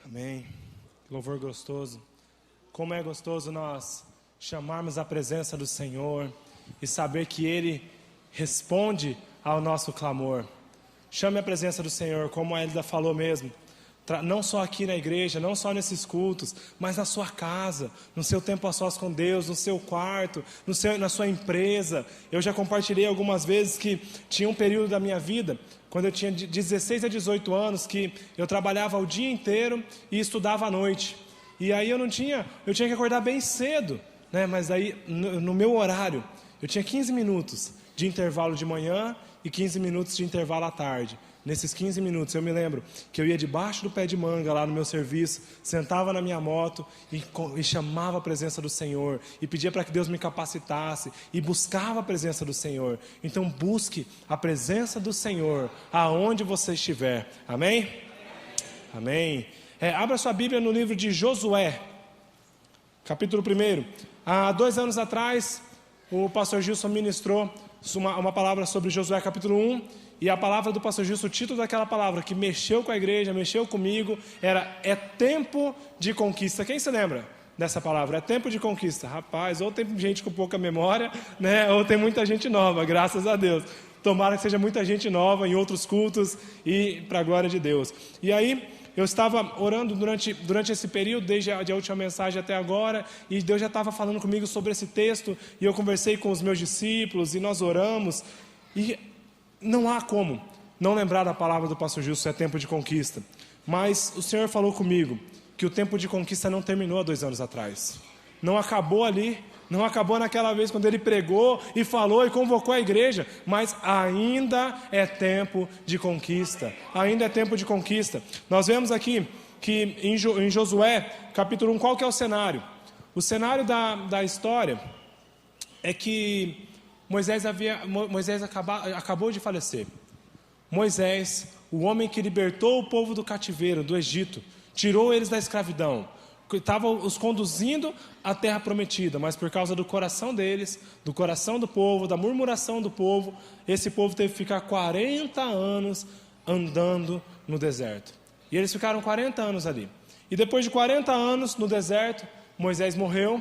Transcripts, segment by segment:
Amém. Louvor gostoso. Como é gostoso nós chamarmos a presença do Senhor e saber que Ele responde ao nosso clamor. Chame a presença do Senhor, como a Elida falou mesmo. Não só aqui na igreja, não só nesses cultos, mas na sua casa, no seu tempo a sós com Deus, no seu quarto, na sua empresa. Eu já compartilhei algumas vezes que tinha um período da minha vida, quando eu tinha de 16 a 18 anos, que eu trabalhava o dia inteiro e estudava à noite. E aí eu tinha que acordar bem cedo, né? Mas aí no meu horário, eu tinha 15 minutos de intervalo de manhã e 15 minutos de intervalo à tarde. Nesses 15 minutos eu me lembro que eu ia debaixo do pé de manga lá no meu serviço, sentava na minha moto e chamava a presença do Senhor e pedia para que Deus me capacitasse e buscava a presença do Senhor. Então busque a presença do Senhor aonde você estiver. Amém? Amém. Abra sua Bíblia no livro de Josué, capítulo 1. Há 2 anos atrás, o pastor Gilson ministrou uma palavra sobre Josué capítulo 1, e a palavra do pastor Gilson, o título daquela palavra que mexeu com a igreja, mexeu comigo, é tempo de conquista. Quem se lembra dessa palavra? É tempo de conquista. Rapaz, ou tem gente com pouca memória, né? Ou tem muita gente nova, graças a Deus. Tomara que seja muita gente nova em outros cultos e para a glória de Deus. E aí, eu estava orando durante esse período, desde a última mensagem até agora, e Deus já estava falando comigo sobre esse texto, e eu conversei com os meus discípulos, e nós oramos, e não há como não lembrar da palavra do pastor Gilson, é tempo de conquista. Mas o Senhor falou comigo que o tempo de conquista não terminou há 2 anos atrás. Não acabou ali, não acabou naquela vez quando ele pregou e falou e convocou a igreja, mas ainda é tempo de conquista, ainda é tempo de conquista. Nós vemos aqui que em Josué, capítulo 1, qual que é o cenário? O cenário da história é que Moisés acabou de falecer. Moisés, o homem que libertou o povo do cativeiro, do Egito, tirou eles da escravidão, estava os conduzindo à terra prometida, mas por causa do coração deles, do coração do povo, da murmuração do povo, esse povo teve que ficar 40 anos andando no deserto. E eles ficaram 40 anos ali. E depois de 40 anos no deserto, Moisés morreu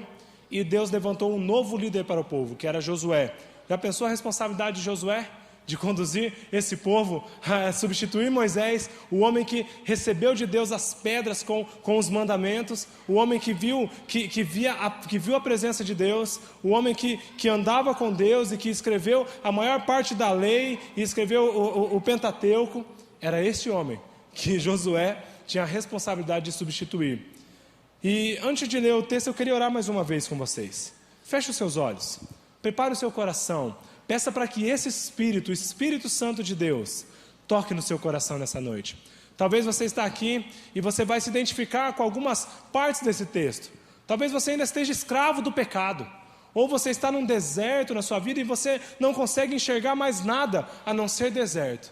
e Deus levantou um novo líder para o povo, que era Josué. Já pensou a responsabilidade de Josué? De conduzir esse povo, substituir Moisés, o homem que recebeu de Deus as pedras com os mandamentos, o homem que viu a presença de Deus, o homem que andava com Deus e que escreveu a maior parte da lei e escreveu o Pentateuco. Era esse homem que Josué tinha a responsabilidade de substituir. E antes de ler o texto, eu queria orar mais uma vez com vocês. Feche os seus olhos, prepare o seu coração. Peça para que esse Espírito, o Espírito Santo de Deus, toque no seu coração nessa noite. Talvez você está aqui e você vai se identificar com algumas partes desse texto. Talvez você ainda esteja escravo do pecado. Ou você está num deserto na sua vida e você não consegue enxergar mais nada a não ser deserto.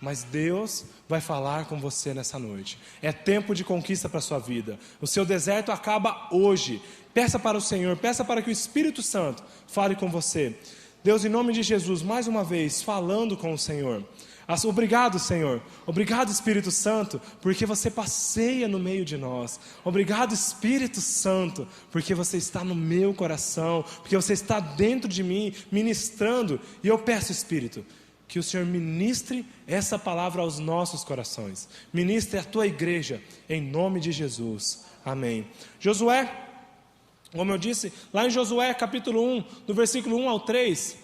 Mas Deus vai falar com você nessa noite. É tempo de conquista para a sua vida. O seu deserto acaba hoje. Peça para o Senhor, peça para que o Espírito Santo fale com você. Deus, em nome de Jesus, mais uma vez, falando com o Senhor. Obrigado, Senhor. Obrigado, Espírito Santo, porque você passeia no meio de nós. Obrigado, Espírito Santo, porque você está no meu coração, porque você está dentro de mim, ministrando. E eu peço, Espírito, que o Senhor ministre essa palavra aos nossos corações. Ministre a tua igreja, em nome de Jesus. Amém. Josué, como eu disse, lá em Josué capítulo 1, do versículo 1 ao 3,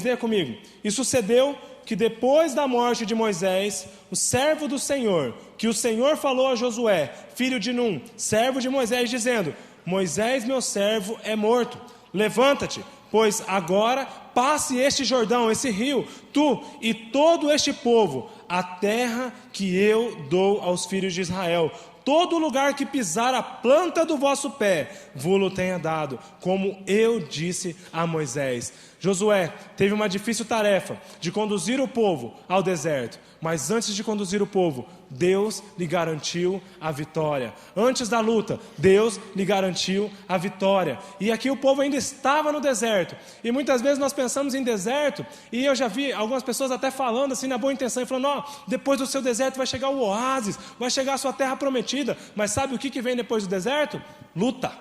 leia comigo. E sucedeu que depois da morte de Moisés, o servo do Senhor, que o Senhor falou a Josué, filho de Num, servo de Moisés, dizendo: Moisés, meu servo, é morto. Levanta-te, pois agora passe este Jordão, esse rio, tu e todo este povo, a terra que eu dou aos filhos de Israel. Todo lugar que pisar a planta do vosso pé, vô-lo tenha dado, como eu disse a Moisés. Josué teve uma difícil tarefa de conduzir o povo ao deserto, mas antes de conduzir o povo, Deus lhe garantiu a vitória. Antes da luta, Deus lhe garantiu a vitória. E aqui o povo ainda estava no deserto. E muitas vezes nós pensamos em deserto, e eu já vi algumas pessoas até falando assim na boa intenção, e falando, depois do seu deserto vai chegar o oásis, vai chegar a sua terra prometida. Mas sabe o que vem depois do deserto? Luta.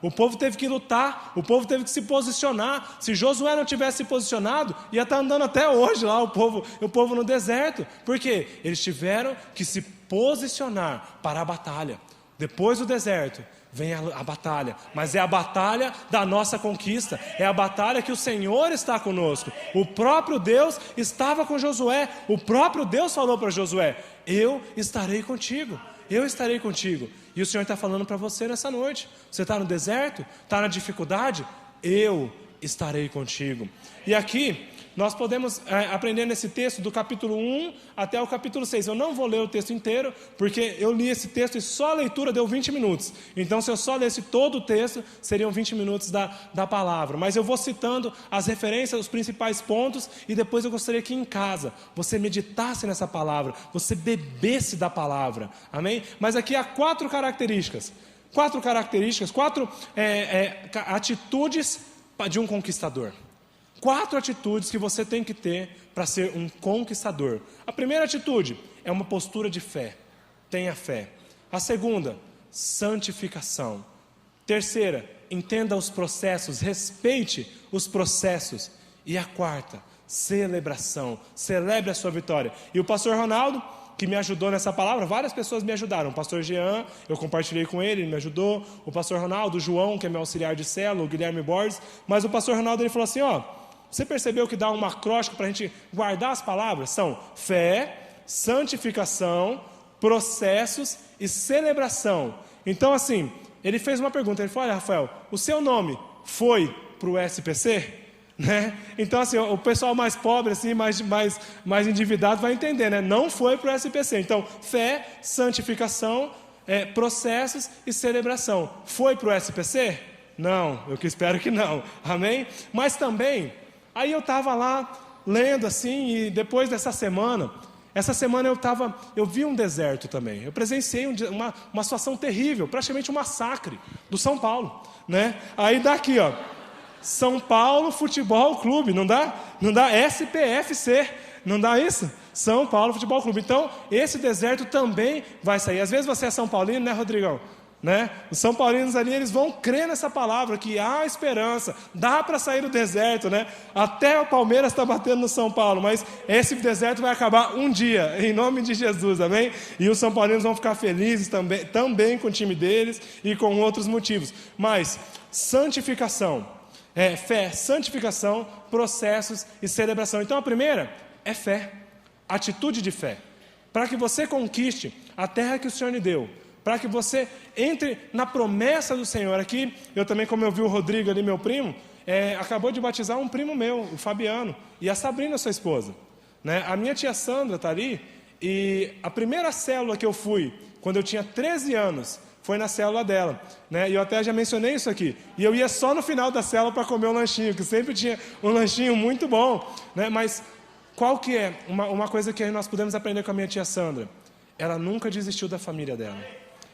O povo teve que lutar, o povo teve que se posicionar. Se Josué não tivesse se posicionado, ia estar andando até hoje lá o povo no deserto. Por quê? Eles tiveram que se posicionar para a batalha. Depois do deserto vem a batalha, mas é a batalha da nossa conquista, é a batalha que o Senhor está conosco. O próprio Deus estava com Josué, o próprio Deus falou para Josué, eu estarei contigo. E o Senhor está falando para você nessa noite. Você está no deserto? Está na dificuldade? Eu estarei contigo. E aqui nós podemos aprender nesse texto do capítulo 1 até o capítulo 6. Eu não vou ler o texto inteiro, porque eu li esse texto e só a leitura deu 20 minutos. Então se eu só lesse todo o texto, seriam 20 minutos da palavra. Mas eu vou citando as referências, os principais pontos, e depois eu gostaria que em casa você meditasse nessa palavra, você bebesse da palavra. Amém? Mas aqui há quatro características, quatro atitudes de um conquistador. 4 atitudes que você tem que ter para ser um conquistador. A primeira atitude é uma postura de fé. Tenha fé. A segunda, santificação. Terceira, entenda os processos, respeite os processos. E a quarta, celebração. Celebre a sua vitória. E o pastor Ronaldo, que me ajudou nessa palavra, várias pessoas me ajudaram. O pastor Jean, eu compartilhei com ele me ajudou. O pastor Ronaldo, o João, que é meu auxiliar de célula, o Guilherme Borges. Mas o pastor Ronaldo, ele falou assim, você percebeu que dá um acróstico para a gente guardar as palavras? São fé, santificação, processos e celebração. Então assim, ele fez uma pergunta, ele falou, olha Rafael, o seu nome foi para o SPC? Né? Então assim, o pessoal mais pobre, assim, mais endividado vai entender, né? Não foi para o SPC. Então, fé, santificação, processos e celebração. Foi para o SPC? Não, eu que espero que não. Amém? Mas também, aí eu estava lá lendo assim, e depois dessa semana, eu vi um deserto também. Eu presenciei uma situação terrível, praticamente um massacre do São Paulo, né? Aí daqui, São Paulo Futebol Clube, não dá? Não dá SPFC, não dá isso? São Paulo Futebol Clube. Então, esse deserto também vai sair. Às vezes você é São Paulino, né, Rodrigão? Né? Os São Paulinos ali, eles vão crer nessa palavra, que há esperança, dá para sair do deserto, né? Até o Palmeiras está batendo no São Paulo, mas esse deserto vai acabar um dia, em nome de Jesus, amém? E os São Paulinos vão ficar felizes também com o time deles e com outros motivos. Mas, santificação, fé, santificação, processos e celebração. Então a primeira é fé, atitude de fé, para que você conquiste a terra que o Senhor lhe deu, para que você entre na promessa do Senhor. Aqui, eu também, como eu vi o Rodrigo ali, meu primo, acabou de batizar um primo meu, o Fabiano, e a Sabrina, sua esposa, né? A minha tia Sandra está ali, e a primeira célula que eu fui, quando eu tinha 13 anos, foi na célula dela, né? E eu até já mencionei isso aqui, e eu ia só no final da célula para comer um lanchinho, que sempre tinha um lanchinho muito bom, né? Mas qual que é uma coisa que nós podemos aprender com a minha tia Sandra? Ela nunca desistiu da família dela.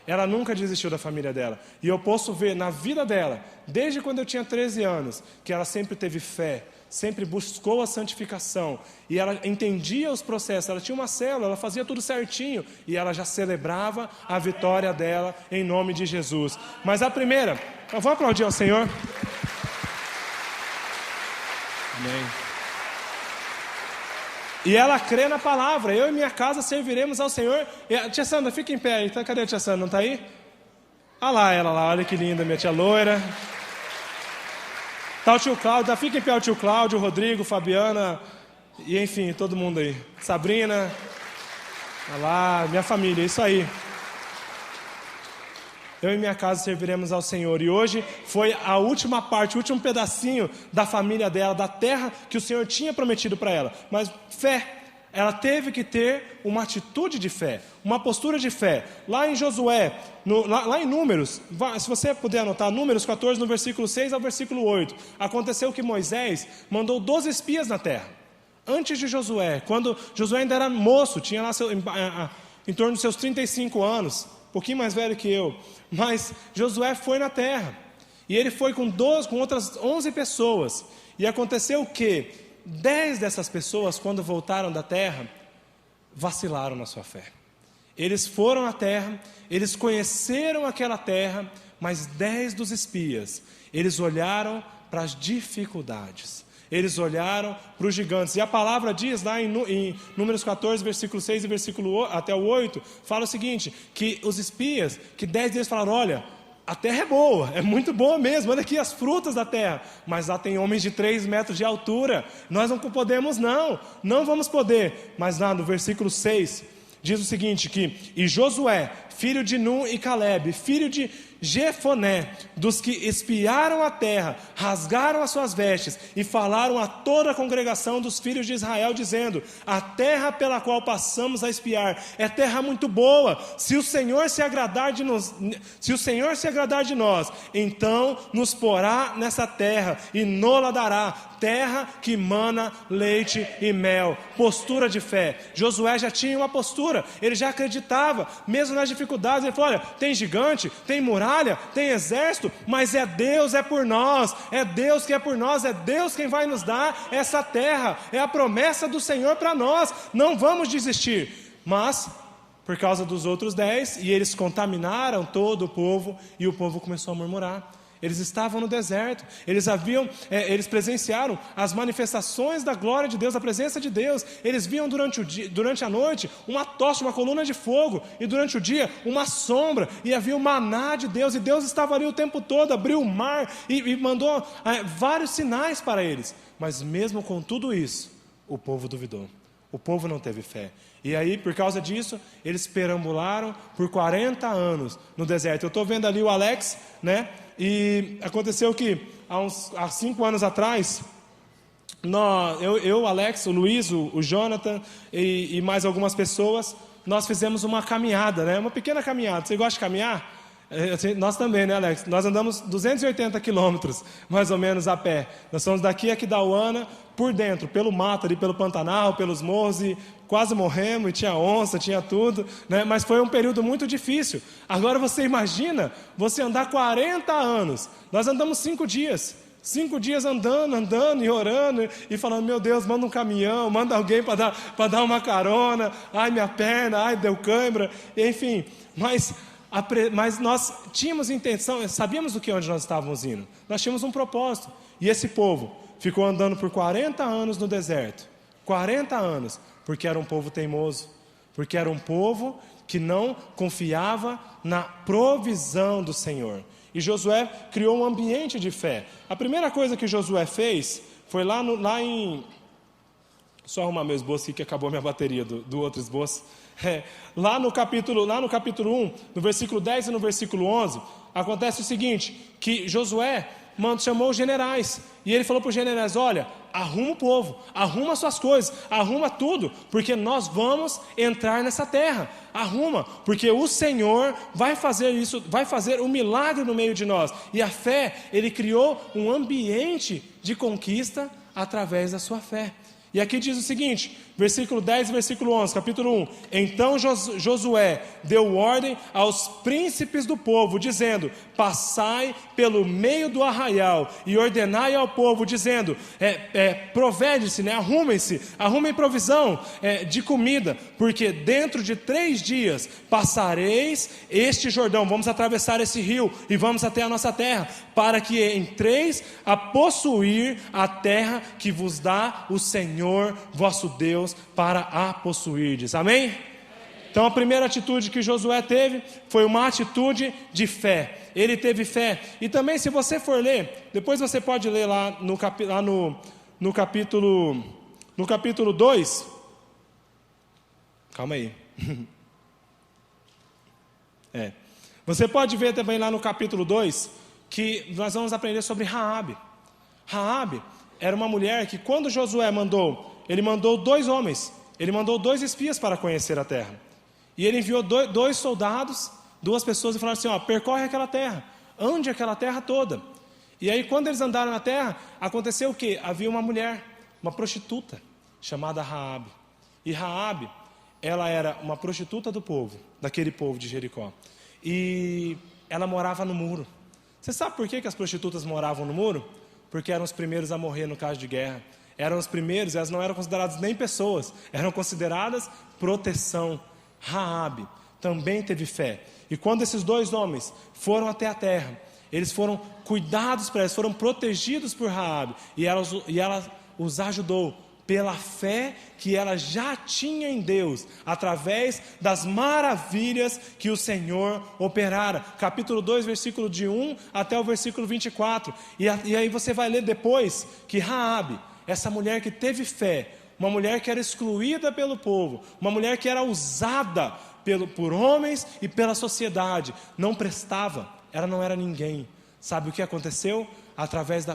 Ela nunca desistiu da família dela. E eu posso ver na vida dela, desde quando eu tinha 13 anos, que ela sempre teve fé, sempre buscou a santificação. E ela entendia os processos. Ela tinha uma célula, ela fazia tudo certinho. E ela já celebrava a vitória dela em nome de Jesus. Mas a primeira, eu vou aplaudir ao Senhor. Amém. E ela crê na palavra. Eu e minha casa serviremos ao Senhor. E a tia Sandra, fica em pé aí. Cadê a tia Sandra? Não está aí? Olha lá ela lá. Olha que linda, minha tia loira. Tá o tio Cláudio. Fica em pé o tio Cláudio, o Rodrigo, Fabiana. E enfim, todo mundo aí. Sabrina. Olha lá, minha família. Isso aí. Eu e minha casa serviremos ao Senhor. E hoje foi a última parte, o último pedacinho da família dela, da terra que o Senhor tinha prometido para ela. Mas fé, ela teve que ter uma atitude de fé, uma postura de fé. Lá em Josué, lá em Números, se você puder anotar, Números 14, no versículo 6 ao versículo 8, aconteceu que Moisés mandou 12 espias na terra. Antes de Josué, quando Josué ainda era moço, tinha lá em torno dos seus 35 anos, um pouquinho mais velho que eu, mas Josué foi na terra, e ele foi com outras 11 pessoas, e aconteceu que 10 dessas pessoas, quando voltaram da terra, vacilaram na sua fé. Eles foram à terra, eles conheceram aquela terra, mas 10 dos espias, eles olharam para as dificuldades, eles olharam para os gigantes. E a palavra diz lá em Números 14, versículo 6 e versículo até o 8, fala o seguinte, que os espias, que 10 deles falaram, olha, a terra é boa, é muito boa mesmo, olha aqui as frutas da terra, mas lá tem homens de 3 metros de altura, nós não podemos não vamos poder. Mas lá no versículo 6, diz o seguinte, e Josué, filho de Nun e Calebe, filho de Jefoné, dos que espiaram a terra, rasgaram as suas vestes e falaram a toda a congregação dos filhos de Israel, dizendo, a terra pela qual passamos a espiar é terra muito boa, se o Senhor se agradar de nós, então nos porá nessa terra e nola dará, terra que mana leite e mel. Postura de fé. Josué já tinha uma postura, ele já acreditava, mesmo nas dificuldades, ele falou, olha, tem gigante, tem muralha, tem exército, mas é Deus, é por nós, é Deus que é por nós, é Deus quem vai nos dar essa terra, é a promessa do Senhor para nós, não vamos desistir. Mas, por causa dos outros 10, e eles contaminaram todo o povo, e o povo começou a murmurar. Eles estavam no deserto, eles presenciaram as manifestações da glória de Deus, a presença de Deus. Eles viam durante a noite uma tocha, uma coluna de fogo, e durante o dia uma sombra, e havia o maná de Deus, e Deus estava ali o tempo todo, abriu o mar e mandou vários sinais para eles. Mas mesmo com tudo isso, o povo duvidou, o povo não teve fé. E aí, por causa disso, eles perambularam por 40 anos no deserto. Eu estou vendo ali o Alex, né? E aconteceu que há 5 anos atrás, eu, o Alex, o Luiz, o Jonathan e mais algumas pessoas, nós fizemos uma caminhada, né? Uma pequena caminhada. Você gosta de caminhar? Nós também, né, Alex? Nós andamos 280 quilômetros, mais ou menos, a pé. Nós somos daqui a Aquidauana, por dentro, pelo mato, ali pelo Pantanal, pelos morros, e quase morremos, e tinha onça, tinha tudo, né? Mas foi um período muito difícil. Agora você imagina, você andar 40 anos. Nós andamos 5 dias. 5 dias andando e orando, e falando, meu Deus, manda um caminhão, manda alguém para dar uma carona, ai minha perna, ai deu cãibra, enfim, mas nós tínhamos intenção, sabíamos onde nós estávamos indo, nós tínhamos um propósito, e esse povo ficou andando por 40 anos no deserto, 40 anos, porque era um povo teimoso, porque era um povo que não confiava na provisão do Senhor. E Josué criou um ambiente de fé. A primeira coisa que Josué fez foi lá em... Só arrumar meu esboço aqui que acabou a minha bateria do outro esboço. Lá no capítulo 1, no versículo 10 e no versículo 11, acontece o seguinte, que Josué chamou os generais, e ele falou para os generais, olha, arruma o povo, arruma suas coisas, arruma tudo, porque nós vamos entrar nessa terra, arruma, porque o Senhor vai fazer isso, vai fazer um milagre no meio de nós. E a fé, ele criou um ambiente de conquista através da sua fé. E aqui diz o seguinte, versículo 10 e versículo 11, capítulo 1. Então Josué deu ordem aos príncipes do povo, dizendo, passai pelo meio do arraial e ordenai ao povo, dizendo, provede-se, né? Arrumem provisão de comida, porque dentro de 3 dias passareis este Jordão, vamos atravessar esse rio e vamos até a nossa terra, para que entreis a possuir a terra que vos dá o Senhor vosso Deus para a possuirdes. Amém? Então a primeira atitude que Josué teve foi uma atitude de fé. Ele teve fé. E também, se você for ler, depois você pode ler lá no capítulo 2. Calma aí. Você pode ver também lá no capítulo 2 que nós vamos aprender sobre Raabe. Raabe era uma mulher que, quando Josué ele mandou 2 homens, ele mandou 2 espias para conhecer a terra. E ele enviou 2 soldados, 2 pessoas, e falaram assim, percorre aquela terra, ande aquela terra toda. E aí quando eles andaram na terra, aconteceu o quê? Havia uma mulher, uma prostituta, chamada Raabe. E Raabe, ela era uma prostituta do povo, daquele povo de Jericó. E ela morava no muro. Você sabe por que as prostitutas moravam no muro? Porque eram os primeiros a morrer no caso de guerra. Eram os primeiros, elas não eram consideradas nem pessoas, eram consideradas proteção. Raabe também teve fé. E quando esses 2 homens foram até a terra, eles foram cuidados para eles, foram protegidos por Raabe. E ela os ajudou pela fé que ela já tinha em Deus, através das maravilhas que o Senhor operara. Capítulo 2, versículo de 1 até o versículo 24. E aí você vai ler depois que Raabe, essa mulher que teve fé, uma mulher que era excluída pelo povo, uma mulher que era usada por homens e pela sociedade, não prestava, ela não era ninguém. Sabe o que aconteceu?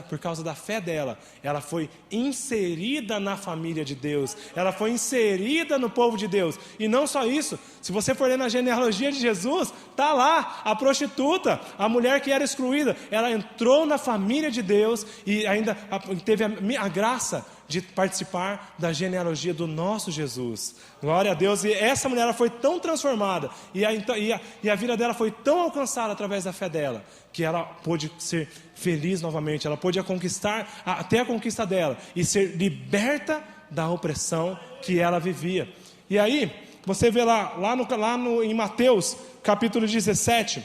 Por causa da fé dela, ela foi inserida na família de Deus, ela foi inserida no povo de Deus. E não só isso, se você for ler na genealogia de Jesus, está lá a prostituta, a mulher que era excluída, ela entrou na família de Deus e ainda teve a graça de participar da genealogia do nosso Jesus. Glória a Deus. E essa mulher ela foi tão transformada e a vida dela foi tão alcançada através da fé dela, que ela pôde ser feliz novamente, ela pôde conquistar até a conquista dela e ser liberta da opressão que ela vivia. E aí você vê em Mateus capítulo 17,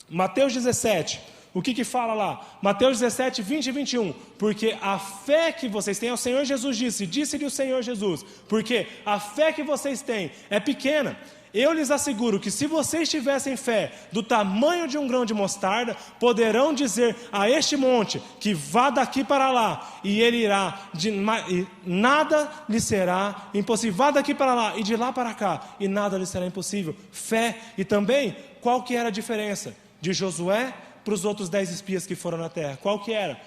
Mateus 17, o que fala lá? Mateus 17, 20 e 21. Porque a fé que vocês têm, o Senhor Jesus disse-lhe o Senhor Jesus, porque a fé que vocês têm é pequena. Eu lhes asseguro que se vocês tivessem fé do tamanho de um grão de mostarda, poderão dizer a este monte que vá daqui para lá, e ele irá, e nada lhe será impossível. Vá daqui para lá e de lá para cá, e nada lhe será impossível. Fé. E também, qual que era a diferença de Josué para os outros 10 espias que foram na terra? Qual que era?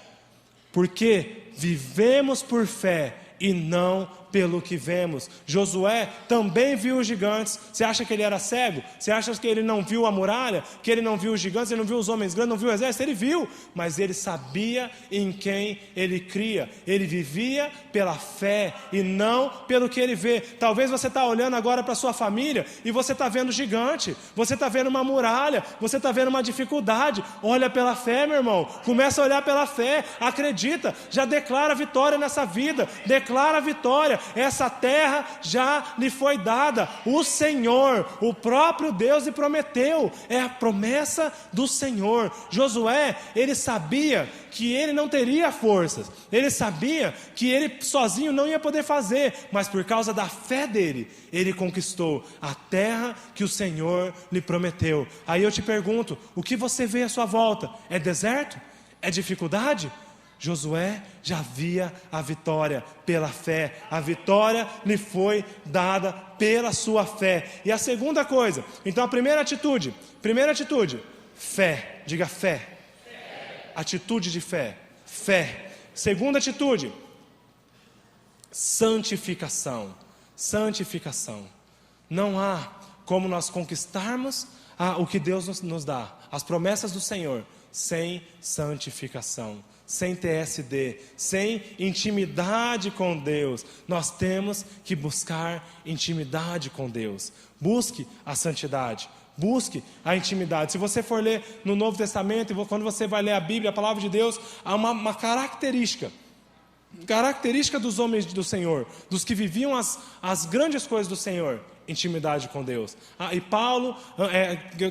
Porque vivemos por fé e não pelo que vemos. Josué também viu os gigantes. Você acha que ele era cego? Você acha que ele não viu a muralha? Que ele não viu os gigantes? Ele não viu os homens grandes? Não viu o exército? Ele viu, mas ele sabia em quem ele cria. Ele vivia pela fé e não pelo que ele vê. Talvez você está olhando agora para a sua família e você está vendo gigante, você está vendo uma muralha, você está vendo uma dificuldade. Olha pela fé, meu irmão. Começa a olhar pela fé. Acredita, já declara vitória nessa vida. Declara vitória. Essa terra já lhe foi dada. O Senhor, o próprio Deus lhe prometeu. É a promessa do Senhor. Josué, ele sabia que ele não teria forças. Ele sabia que ele sozinho não ia poder fazer, mas por causa da fé dele, ele conquistou a terra que o Senhor lhe prometeu. Aí eu te pergunto, o que você vê à sua volta? É deserto? É dificuldade? Josué já via a vitória pela fé. A vitória lhe foi dada pela sua fé. E a segunda coisa, então a primeira atitude, fé. Diga fé. Atitude de fé. Fé. Segunda atitude, santificação. Santificação. Não há como nós conquistarmos o que Deus nos dá, as promessas do Senhor, sem santificação, sem TSD, sem intimidade com Deus. Nós temos que buscar intimidade com Deus. Busque a santidade, busque a intimidade. Se você for ler no Novo Testamento, quando você vai ler a Bíblia, a palavra de Deus, há uma característica dos homens do Senhor, dos que viviam as grandes coisas do Senhor: intimidade com Deus. E Paulo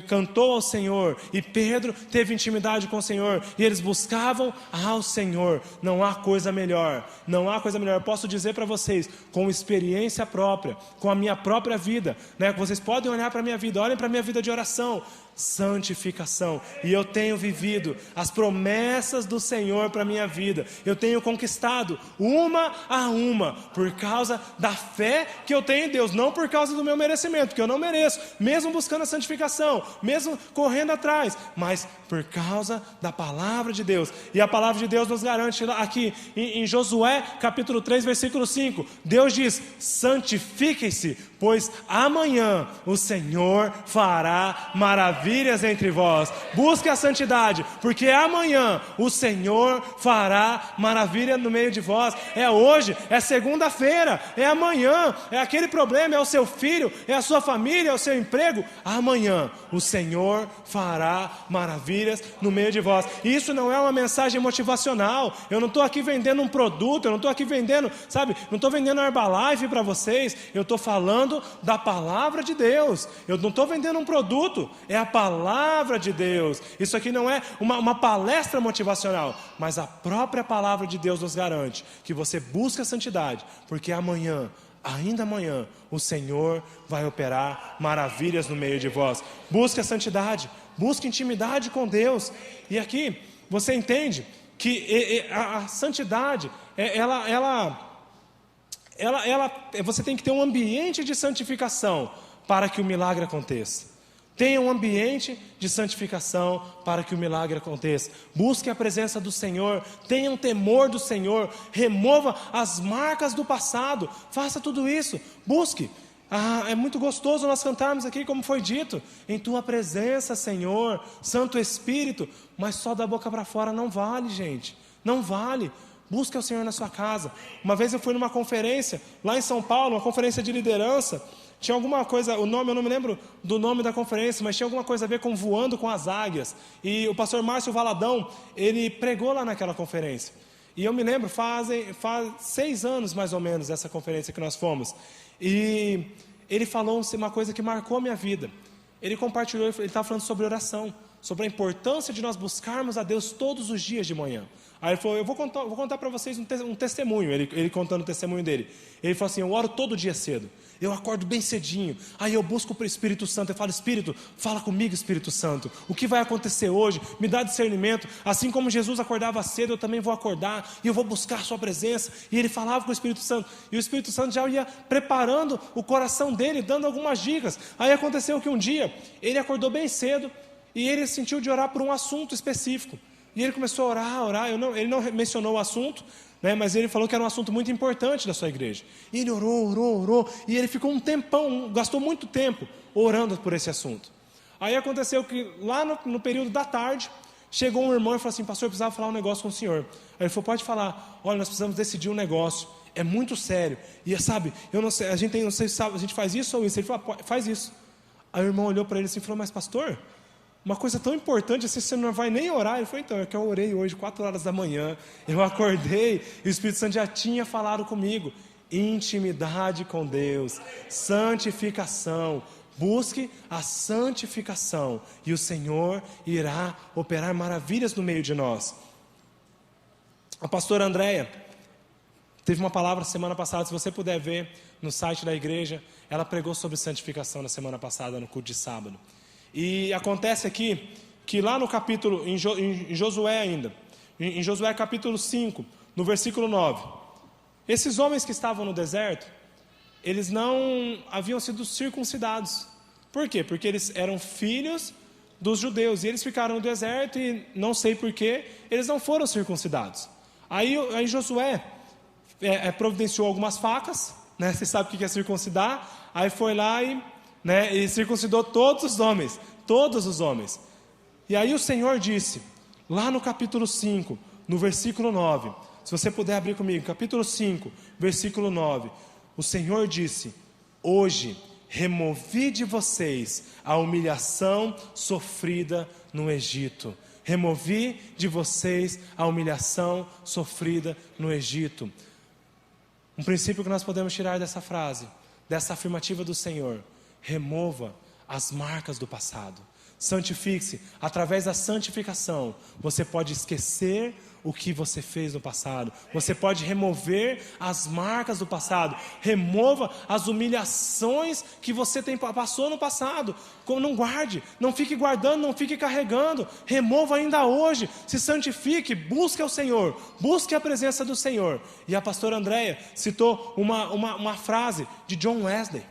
cantou ao Senhor, e Pedro teve intimidade com o Senhor, e eles buscavam ao Senhor. Não há coisa melhor, não há coisa melhor. Eu posso dizer para vocês, com experiência própria, com a minha própria vida, né? Vocês podem olhar para a minha vida, olhem para a minha vida de oração. Santificação. E eu tenho vivido as promessas do Senhor para a minha vida. Eu tenho conquistado uma a uma, por causa da fé que eu tenho em Deus, não por causa do meu merecimento, porque eu não mereço, mesmo buscando a santificação, mesmo correndo atrás, mas por causa da palavra de Deus. E a palavra de Deus nos garante aqui em Josué capítulo 3, versículo 5, Deus diz: santifiquem-se, pois amanhã o Senhor fará maravilhas entre vós. Busque a santidade, porque amanhã o Senhor fará maravilha no meio de vós. É hoje, é segunda-feira, é amanhã, é aquele problema, é o seu filho, é a sua família, é o seu emprego. Amanhã o Senhor fará maravilhas no meio de vós. E isso não é uma mensagem motivacional. Eu não estou aqui vendendo um produto, eu não estou aqui vendendo, sabe, não estou vendendo Herbalife para vocês. Eu estou falando da palavra de Deus. Eu não estou vendendo um produto, é a palavra de Deus. Isso aqui não é uma palestra motivacional, mas a própria palavra de Deus nos garante que você busca a santidade, porque amanhã, ainda amanhã, o Senhor vai operar maravilhas no meio de vós. Busque a santidade, busque intimidade com Deus. E aqui você entende que a santidade, você tem que ter um ambiente de santificação para que o milagre aconteça. Tenha um ambiente de santificação para que o milagre aconteça. Busque a presença do Senhor, tenha um temor do Senhor, remova as marcas do passado, faça tudo isso, busque. É muito gostoso nós cantarmos aqui, como foi dito, em tua presença, Senhor, Santo Espírito, mas só da boca para fora não vale, gente, não vale. Busque o Senhor na sua casa. Uma vez eu fui numa conferência, lá em São Paulo, uma conferência de liderança. Tinha alguma coisa, o nome, eu não me lembro do nome da conferência, mas tinha alguma coisa a ver com voando com as águias. E o pastor Márcio Valadão, ele pregou lá naquela conferência. E eu me lembro, faz 6 anos mais ou menos, essa conferência que nós fomos. E ele falou uma coisa que marcou a minha vida. Ele compartilhou, ele estava falando sobre oração, sobre a importância de nós buscarmos a Deus todos os dias de manhã. Aí ele falou, eu vou contar para vocês um testemunho, ele contando o testemunho dele. Ele falou assim, eu oro todo dia cedo, eu acordo bem cedinho, aí eu busco o Espírito Santo, eu falo, Espírito, fala comigo, Espírito Santo, o que vai acontecer hoje, me dá discernimento, assim como Jesus acordava cedo, eu também vou acordar, e eu vou buscar a sua presença. E ele falava com o Espírito Santo, e o Espírito Santo já ia preparando o coração dele, dando algumas dicas. Aí aconteceu que um dia, ele acordou bem cedo, e ele sentiu de orar por um assunto específico. E ele começou a orar, ele não mencionou o assunto, né, mas ele falou que era um assunto muito importante da sua igreja. E ele orou, e ele ficou um tempão, gastou muito tempo orando por esse assunto. Aí aconteceu que lá no período da tarde, chegou um irmão e falou assim, pastor, eu precisava falar um negócio com o senhor. Aí ele falou, pode falar, olha, nós precisamos decidir um negócio, é muito sério. E sabe, eu não sei, a gente faz isso ou isso? Ele falou, faz isso. Aí o irmão olhou para ele assim e falou, mas pastor, uma coisa tão importante assim, você não vai nem orar? Ele falou, então, é que eu orei hoje, 4 horas da manhã, eu acordei, e o Espírito Santo já tinha falado comigo. Intimidade com Deus, santificação, busque a santificação, e o Senhor irá operar maravilhas no meio de nós. A pastora Andréia teve uma palavra semana passada, se você puder ver no site da igreja, ela pregou sobre santificação na semana passada, no culto de sábado. E acontece aqui, que lá no capítulo, em Josué ainda, em Josué capítulo 5, no versículo 9, esses homens que estavam no deserto, eles não haviam sido circuncidados. Por quê? Porque eles eram filhos dos judeus, e eles ficaram no deserto, e não sei porquê, eles não foram circuncidados. Aí Josué providenciou algumas facas, né? Você sabe o que é circuncidar, aí foi lá e circuncidou todos os homens. E aí o Senhor disse, lá no capítulo 5, no versículo 9, se você puder abrir comigo, capítulo 5, versículo 9, o Senhor disse, hoje removi de vocês a humilhação sofrida no Egito. Removi de vocês a humilhação sofrida no Egito. Um princípio que nós podemos tirar dessa frase, dessa afirmativa do Senhor: remova as marcas do passado. Santifique-se. Através da santificação, você pode esquecer o que você fez no passado. Você pode remover as marcas do passado. Remova as humilhações que você passou no passado. Não guarde, não fique guardando, não fique carregando. Remova ainda hoje. Se santifique, busque ao Senhor, busque a presença do Senhor. E a pastora Andréia citou uma frase de John Wesley.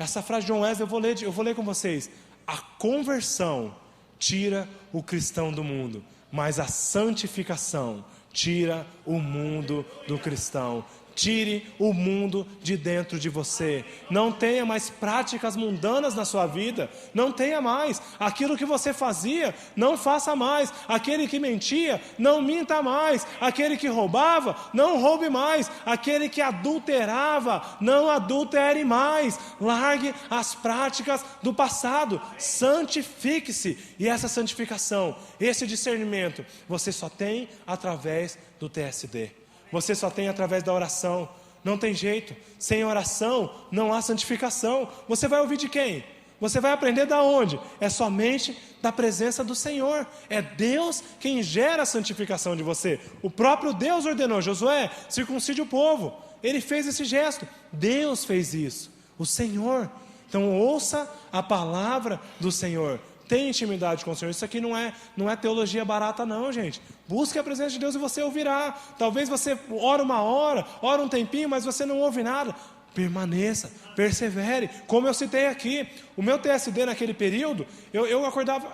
Essa frase de John Wesley eu vou ler com vocês. A conversão tira o cristão do mundo, mas a santificação tira o mundo do cristão. Tire o mundo de dentro de você. Não tenha mais práticas mundanas na sua vida. Não tenha mais. Aquilo que você fazia, não faça mais. Aquele que mentia, não minta mais. Aquele que roubava, não roube mais. Aquele que adulterava, não adultere mais. Largue as práticas do passado. Santifique-se. E essa santificação, esse discernimento, você só tem através do TSD. Você só tem através da oração. Não tem jeito. Sem oração não há santificação. Você vai ouvir de quem? Você vai aprender da onde? É somente da presença do Senhor. É Deus quem gera a santificação de você. O próprio Deus ordenou: Josué, circuncide o povo. Ele fez esse gesto. Deus fez isso. O Senhor. Então ouça a palavra do Senhor. Tenha intimidade com o Senhor. Isso aqui não é teologia barata não, gente. Busque a presença de Deus e você ouvirá. Talvez você ora uma hora, ora um tempinho, mas você não ouve nada. Permaneça, persevere. Como eu citei aqui, o meu TSD naquele período, eu acordava,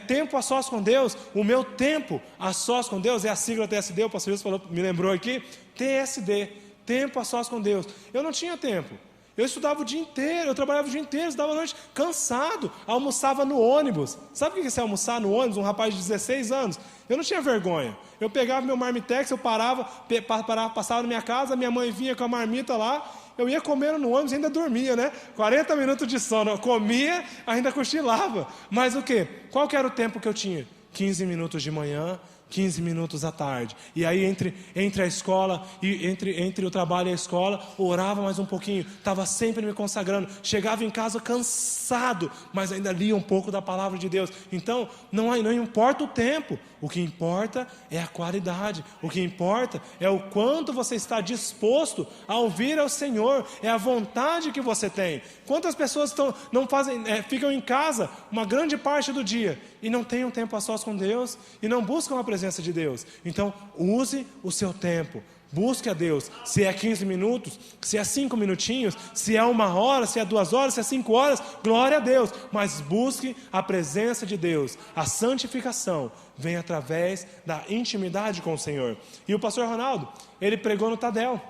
tempo a sós com Deus. O meu tempo a sós com Deus é a sigla TSD, o pastor Wilson me lembrou aqui. TSD, tempo a sós com Deus. Eu não tinha tempo. Eu estudava o dia inteiro, eu trabalhava o dia inteiro, estudava à noite, cansado, almoçava no ônibus. Sabe o que é almoçar no ônibus? Um rapaz de 16 anos. Eu não tinha vergonha. Eu pegava meu marmitex, eu parava, passava na minha casa, minha mãe vinha com a marmita lá, eu ia comendo no ônibus e ainda dormia, né? 40 minutos de sono, eu comia, ainda cochilava. Mas o quê? Qual que era o tempo que eu tinha? 15 minutos de manhã, 15 minutos à tarde. E aí entre a escola e entre o trabalho e a escola, orava mais um pouquinho, estava sempre me consagrando. Chegava em casa cansado, mas ainda lia um pouco da palavra de Deus. Então não importa o tempo, o que importa é a qualidade. O que importa é o quanto você está disposto a ouvir ao Senhor. É a vontade que você tem. Quantas pessoas ficam em casa uma grande parte do dia e não têm um tempo a sós com Deus e não buscam a presença de Deus? Então use o seu tempo. Busque a Deus, se é 15 minutos, se é 5 minutinhos, se é 1 hora, se é 2 horas, se é 5 horas, glória a Deus. Mas busque a presença de Deus. A santificação vem através da intimidade com o Senhor. E o pastor Ronaldo, ele pregou no Tadel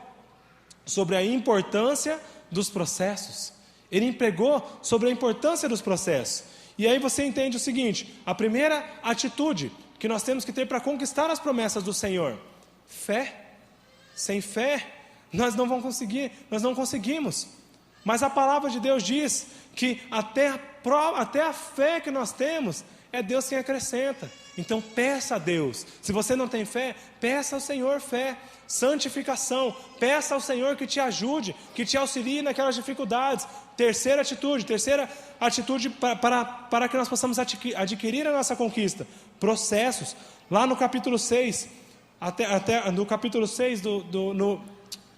sobre a importância dos processos. Ele pregou sobre a importância dos processos. E aí você entende o seguinte: a primeira atitude que nós temos que ter para conquistar as promessas do Senhor: fé. Sem fé, nós não conseguimos. Mas a palavra de Deus diz que até a fé que nós temos, é Deus quem acrescenta. Então peça a Deus. Se você não tem fé, peça ao Senhor fé. Santificação, peça ao Senhor que te ajude, que te auxilie naquelas dificuldades. Terceira atitude para que nós possamos adquirir a nossa conquista: processos. Lá no capítulo 6, no capítulo 6, do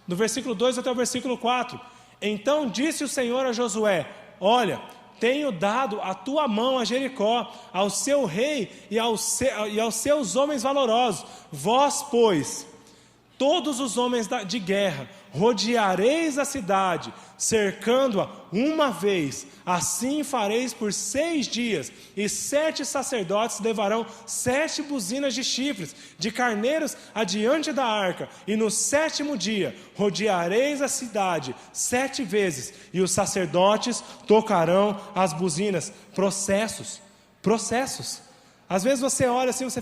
versículo 2 até o versículo 4. Então disse o Senhor a Josué: olha, tenho dado a tua mão a Jericó, ao seu rei e aos seus homens valorosos. Vós, pois, todos os homens de guerra, rodeareis a cidade, cercando-a uma vez. Assim fareis por 6 dias, e 7 sacerdotes levarão 7 buzinas de chifres de carneiros adiante da arca. E no 7º dia rodeareis a cidade 7 vezes, e os sacerdotes tocarão as buzinas. Processos. Às vezes você olha assim, você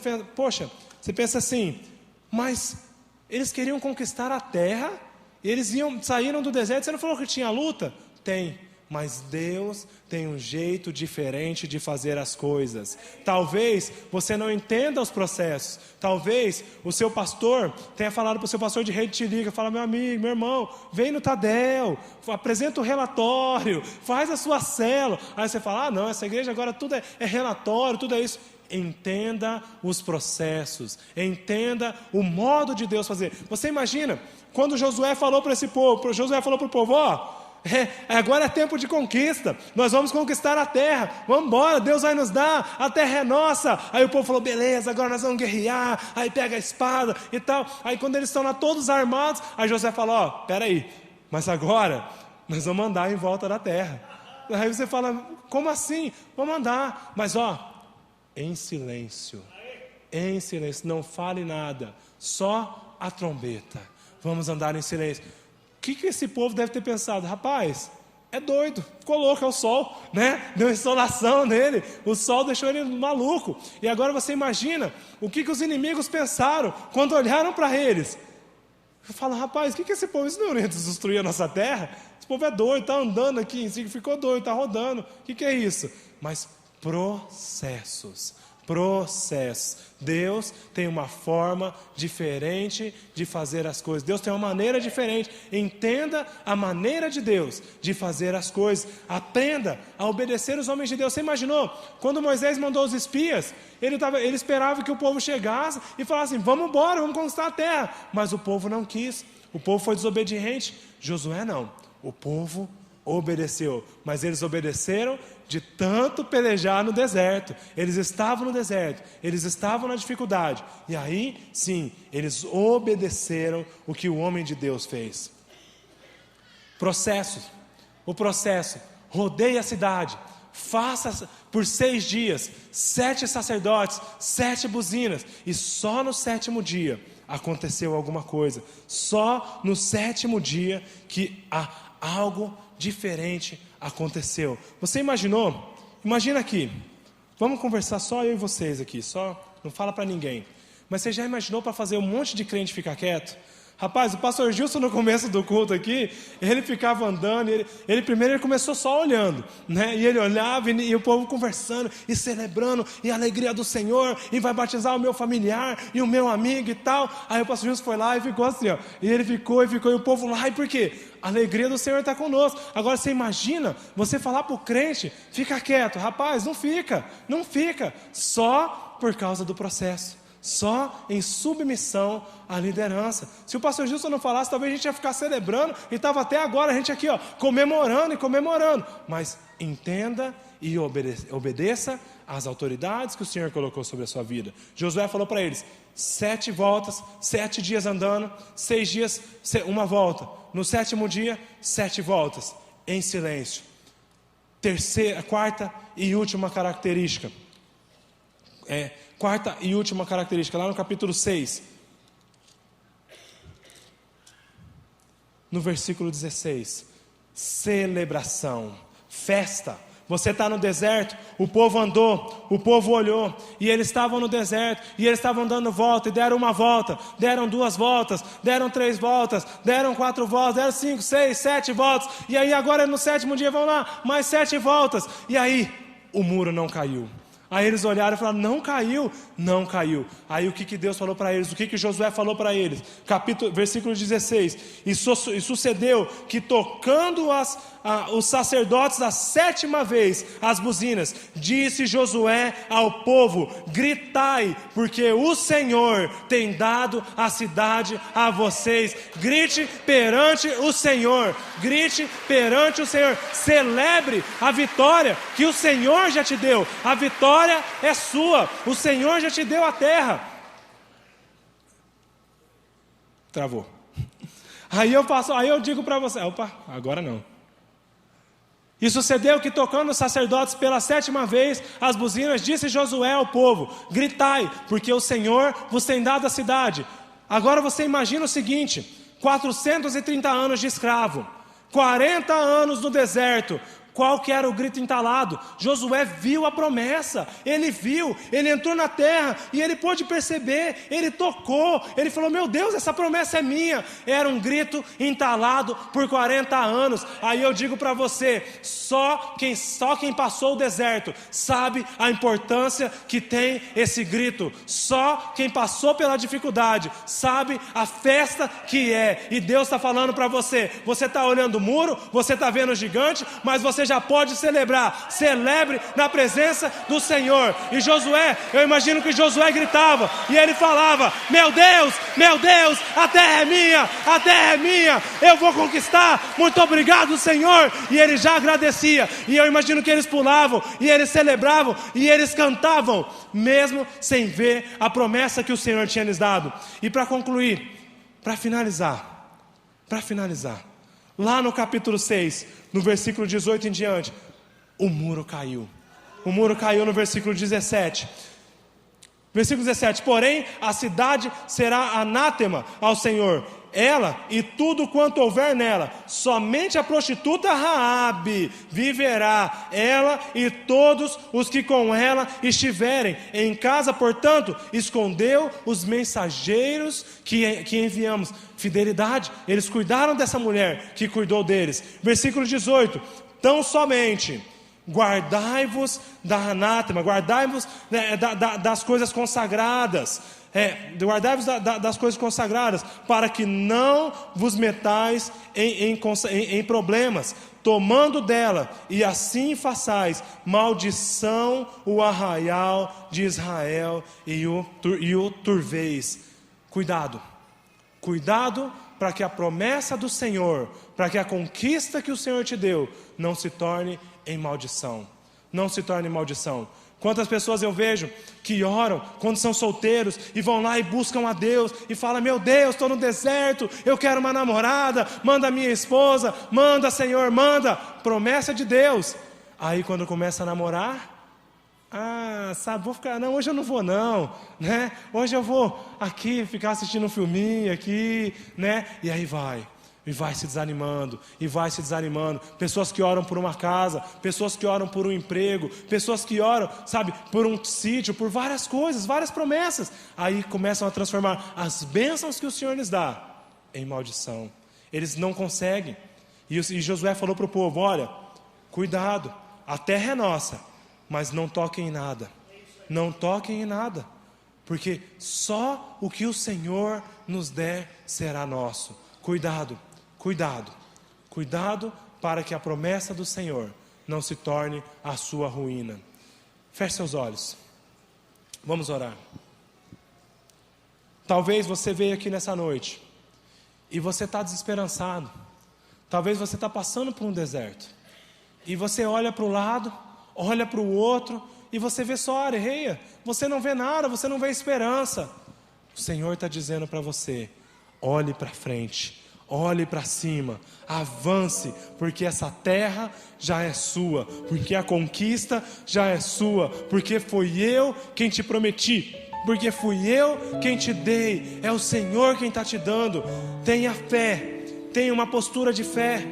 pensa assim: mas eles queriam conquistar a terra, eles saíram do deserto. Você não falou que tinha luta? Tem, mas Deus tem um jeito diferente de fazer as coisas. Talvez você não entenda os processos. Talvez o seu pastor tenha falado para o seu pastor de rede, te liga, fala: meu amigo, meu irmão, vem no Tadel, apresenta o relatório, faz a sua célula. Aí você fala: não, essa igreja agora tudo é relatório, tudo é isso. Entenda os processos, entenda o modo de Deus fazer. Você imagina quando Josué falou para esse povo, Josué falou para o povo: agora é tempo de conquista, nós vamos conquistar a terra, vamos embora, Deus vai nos dar, a terra é nossa. Aí o povo falou: beleza, agora nós vamos guerrear. Aí pega a espada e tal. Aí quando eles estão lá todos armados, aí Josué falou: peraí, mas agora nós vamos andar em volta da terra. Aí você fala, como assim? Vamos andar. Mas em silêncio. Em silêncio, não fale nada. Só a trombeta. Vamos andar em silêncio. O que esse povo deve ter pensado? Rapaz, é doido, ficou louco, é o sol, né? Deu insolação nele, o sol deixou ele maluco. E agora você imagina o que os inimigos pensaram quando olharam para eles. Fala, rapaz, o que esse povo, isso não ia destruir a nossa terra? Esse povo é doido, está andando aqui em si, ficou doido, está rodando. O que é isso? Mas processos. Deus tem uma forma diferente de fazer as coisas. Deus tem uma maneira diferente. Entenda a maneira de Deus de fazer as coisas. Aprenda a obedecer os homens de Deus. Você imaginou? Quando Moisés mandou os espias, ele esperava que o povo chegasse e falasse assim, vamos embora, vamos conquistar a terra. Mas o povo não quis. O povo foi desobediente. Josué não. O povo obedeceu. Mas eles obedeceram de tanto pelejar no deserto. Eles estavam no deserto, eles estavam na dificuldade, e aí sim, eles obedeceram o que o homem de Deus fez. O processo, rodeie a cidade, faça por 6 dias, 7 sacerdotes, 7 buzinas, e só no 7º dia aconteceu alguma coisa. Só no 7º dia que algo diferente aconteceu. Você imaginou? Imagina aqui. Vamos conversar só eu e vocês aqui. Só não fala para ninguém. Mas você já imaginou para fazer um monte de crente ficar quieto? Rapaz, o pastor Gilson no começo do culto aqui, ele ficava andando, ele primeiro começou só olhando, né? E ele olhava e o povo conversando e celebrando, e a alegria do Senhor, e vai batizar o meu familiar e o meu amigo e tal. Aí o pastor Gilson foi lá e ficou assim, e ele ficou, e o povo lá, e por quê? A alegria do Senhor está conosco. Agora você imagina, você falar para o crente, fica quieto. Rapaz, não fica, só por causa do processo. Só em submissão à liderança. Se o pastor Gilson não falasse, talvez a gente ia ficar celebrando, e estava até agora a gente aqui, comemorando. Mas entenda e obedeça às autoridades que o Senhor colocou sobre a sua vida. Josué falou para eles, 7 voltas, 7 dias andando, 6 dias, 1 volta. No 7º dia, 7 voltas, em silêncio. Quarta e última característica. Quarta e última característica, lá no capítulo 6, no versículo 16, celebração, festa. Você está no deserto, o povo andou, o povo olhou, e eles estavam no deserto, e eles estavam dando volta, e deram 1 volta, deram 2 voltas, deram 3 voltas, deram 4 voltas, deram 5, 6, 7 voltas, e aí agora no 7º dia vão lá, mais 7 voltas, e aí o muro não caiu. Aí eles olharam e falaram, não caiu. Aí o que Deus falou para eles? O que Josué falou para eles? Versículo 16. E sucedeu que tocando os sacerdotes a 7ª vez as buzinas, disse Josué ao povo, gritai, porque o Senhor tem dado a cidade a vocês. Grite perante o Senhor, celebre a vitória que o Senhor já te deu. A vitória é sua, o Senhor já te deu a terra. Travou. Aí eu digo para você, agora não. E sucedeu que tocando os sacerdotes pela 7ª vez as buzinas, disse Josué ao povo, gritai, porque o Senhor vos tem dado a cidade. Agora você imagina o seguinte, 430 anos de escravo, 40 anos no deserto. Qual que era o grito entalado? Josué viu a promessa, ele entrou na terra e ele pôde perceber, ele tocou, ele falou, meu Deus, essa promessa é minha. Era um grito entalado por 40 anos. Aí eu digo para você, só quem passou o deserto sabe a importância que tem esse grito. Só quem passou pela dificuldade sabe a festa que é. E Deus está falando para você, você está olhando o muro, você está vendo o gigante, mas você já pode celebrar. Celebre na presença do Senhor. E Josué, eu imagino que Josué gritava e ele falava, meu Deus, a terra é minha, eu vou conquistar, muito obrigado, Senhor. E ele já agradecia, e eu imagino que eles pulavam, e eles celebravam, e eles cantavam, mesmo sem ver a promessa que o Senhor tinha lhes dado. E para concluir, para finalizar, lá no capítulo 6, no versículo 18 em diante, o muro caiu. O muro caiu no versículo 17. Versículo 17: porém a cidade será anátema ao Senhor, ela e tudo quanto houver nela. Somente a prostituta Raabe viverá, ela e todos os que com ela estiverem em casa. Portanto, escondeu os mensageiros que enviamos. Fidelidade, eles cuidaram dessa mulher que cuidou deles. Versículo 18: tão somente guardai-vos da anátema, guardai-vos das coisas consagradas, guardai-vos das coisas consagradas, para que não vos metais em problemas, tomando dela, e assim façais maldição o arraial de Israel e o turveis. Cuidado para que a promessa do Senhor, para que a conquista que o Senhor te deu, não se torne em maldição. Não se torne em maldição. Quantas pessoas eu vejo que oram quando são solteiros e vão lá e buscam a Deus e falam: meu Deus, estou no deserto, eu quero uma namorada, manda minha esposa, manda Senhor, manda, promessa de Deus. Aí quando começa a namorar, vou ficar, não, hoje eu não vou não, né? Hoje eu vou aqui ficar assistindo um filminho aqui, né? E aí vai se desanimando, pessoas que oram por uma casa, pessoas que oram por um emprego, pessoas que oram, por um sítio, por várias coisas, várias promessas, aí começam a transformar as bênçãos que o Senhor lhes dá em maldição. Eles não conseguem, e Josué falou para o povo: olha, cuidado, a terra é nossa, mas não toquem em nada, porque só o que o Senhor nos der será nosso. Cuidado para que a promessa do Senhor não se torne a sua ruína. Feche seus olhos, vamos orar. Talvez você veio aqui nessa noite e você está desesperançado. Talvez você está passando por um deserto e você olha para o lado, olha para o outro e você vê só areia, você não vê nada, você não vê esperança. O Senhor está dizendo para você: olhe para frente, olhe para cima, avance, porque essa terra já é sua, porque a conquista já é sua, porque foi eu quem te prometi, porque fui eu quem te dei, é o Senhor quem está te dando. Tenha fé, tenha uma postura de fé,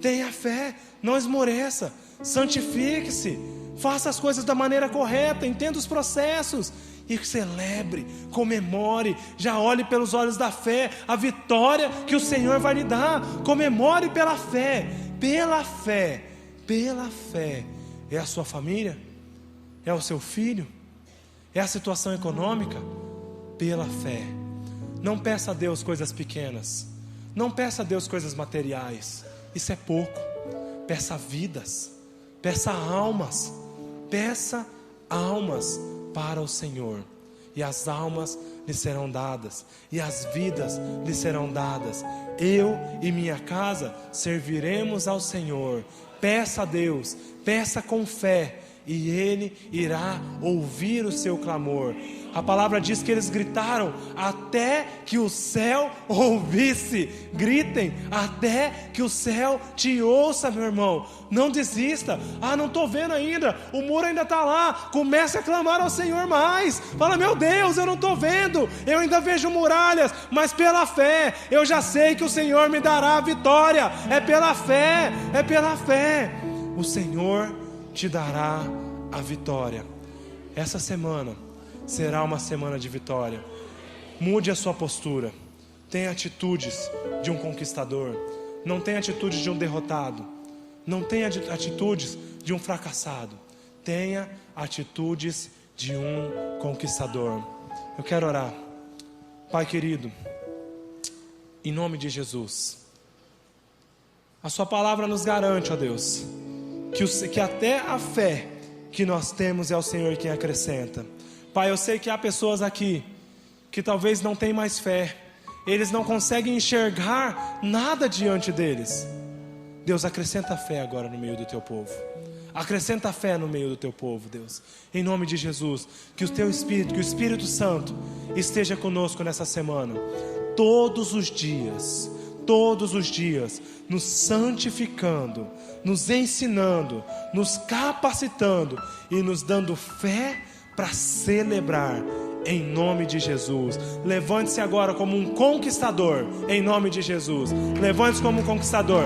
tenha fé, não esmoreça, santifique-se, faça as coisas da maneira correta, entenda os processos, e celebre, comemore, já olhe pelos olhos da fé, a vitória que o Senhor vai lhe dar. Comemore pela fé, é a sua família, é o seu filho, é a situação econômica, pela fé. Não peça a Deus coisas pequenas, não peça a Deus coisas materiais, isso é pouco. Peça vidas, peça almas para o Senhor, e as almas lhe serão dadas, e as vidas lhe serão dadas. Eu e minha casa serviremos ao Senhor. Peça a Deus, peça com fé, e Ele irá ouvir o seu clamor. A palavra diz que eles gritaram até que o céu ouvisse. Gritem até que o céu te ouça, meu irmão. Não desista. Não estou vendo ainda, o muro ainda está lá. Comece a clamar ao Senhor mais. Fala: meu Deus, eu não estou vendo, eu ainda vejo muralhas, mas pela fé eu já sei que o Senhor me dará a vitória. É pela fé, o Senhor te dará a vitória. Essa semana será uma semana de vitória. Mude a sua postura. Tenha atitudes de um conquistador. Não tenha atitudes de um derrotado. Não tenha atitudes de um fracassado. Tenha atitudes de um conquistador. Eu quero orar. Pai querido, em nome de Jesus, a sua palavra nos garante, ó Deus, que até a fé que nós temos é o Senhor quem acrescenta. Pai, eu sei que há pessoas aqui que talvez não tenham mais fé, eles não conseguem enxergar nada diante deles. Deus, acrescenta fé agora no meio do teu povo. Acrescenta fé no meio do teu povo, Deus. Em nome de Jesus, que o teu Espírito, que o Espírito Santo esteja conosco nessa semana. Todos os dias, todos os dias, nos santificando, nos ensinando, nos capacitando e nos dando fé para celebrar, em nome de Jesus. Levante-se agora como um conquistador, em nome de Jesus. Levante-se como um conquistador.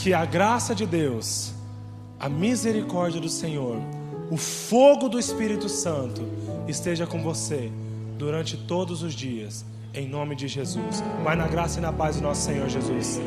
Que a graça de Deus, a misericórdia do Senhor, o fogo do Espírito Santo esteja com você durante todos os dias, em nome de Jesus. Vai na graça e na paz do nosso Senhor Jesus.